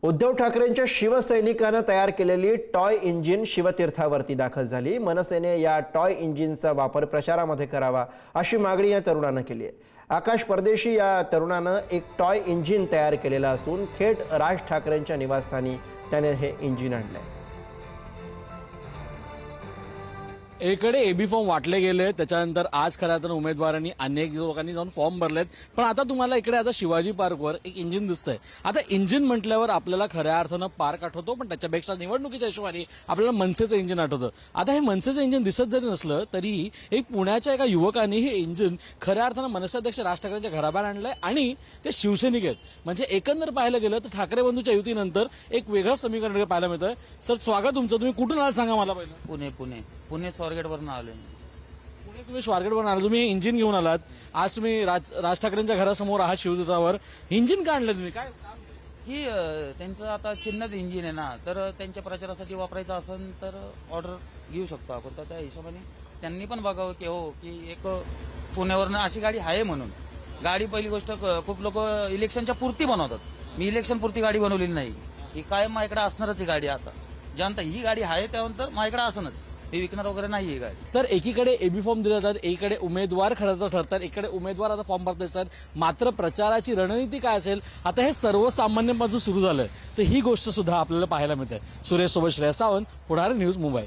उद्धव ठाकरेंच्या शिवसैनिकांना तयार केलेली टॉय इंजिन शिवतीर्थावरती दाखल झाली। मनसेने या टॉय इंजिनचा वापर प्रचारामध्ये करावा अशी मागणी या तरुणानं केली आहे। आकाश परदेशी या तरुणानं एक टॉय इंजिन तयार केलेलं असून थेट राज ठाकरेंच्या निवासस्थानी त्याने हे इंजिन आणलंय। एकडे एबी फॉर्म वाटले गेले, त्याच्यानंतर आज खऱ्या अर्थानं उमेदवारांनी अनेक लोकांनी जाऊन फॉर्म भरलेत। पण आता तुम्हाला इकडे आता शिवाजी पार्कवर एक इंजिन दिसतंय। आता इंजिन म्हटल्यावर आपल्याला खऱ्या अर्थानं पार्क आठवतो, पण त्याच्यापेक्षा निवडणुकीच्या हिशोबाने आपल्याला मनसेचं इंजिन आठवतं। आता हे मनसेचं इंजिन दिसत जरी नसलं तरी एक पुण्याच्या एका युवकाने हे इंजिन खऱ्या अर्थानं मनसेअध्यक्ष राज ठाकरेंच्या घराबाहेर आणलंय आणि ते शिवसैनिक आहेत। म्हणजे एकंदर पाहायला गेलं तर ठाकरे बंधूच्या युतीनंतर एक वेगळं समीकरण पाहायला मिळतंय। सर, स्वागत तुमचं। तुम्ही कुठून आला सांगा मला पहिलं। पुणे स्वारगेटवरून आलोय। पुणे तुम्ही स्वारगेटवरून आला, तुम्ही इंजिन घेऊन आलात। आज तुम्ही राज ठाकरेंच्या घरासमोर आहात शिवतीर्थावर। इंजिन का आणलं तुम्ही? काय ही त्यांचं आता चिन्हच इंजिन आहे ना, तर त्यांच्या प्रचारासाठी वापरायचं असेल तर ऑर्डर घेऊ शकतो आपण। तर त्या हिशोबाने त्यांनी पण बघावं की हो की एक पुण्यावरनं अशी गाडी आहे म्हणून। गाडी पहिली गोष्ट खूप लोक इलेक्शनच्या पुरती बनवतात। मी इलेक्शन पुरती गाडी बनवलेली नाही, ही कायम माझ्याकडे असणारच ही गाडी। आता ज्यानंतर ही गाडी आहे त्यानंतर माझ्याकडे असणच, हे विकणार वगैरे नाही ही गाडी। तर एकीकडे एबी फॉर्म दिले जातात, एकीकडे उमेदवार खरं तर ठरतात, एकीकडे उमेदवार आता फॉर्म भरत असतात। मात्र प्रचाराची रणनीती काय असेल आता हे सर्वसामान्यांपासून सुरू झालंय, तर ही गोष्ट सुद्धा आपल्याला पाहायला मिळते। सुरेश सोबत श्रेयस सावंत, पुढारी न्यूज, मुंबई।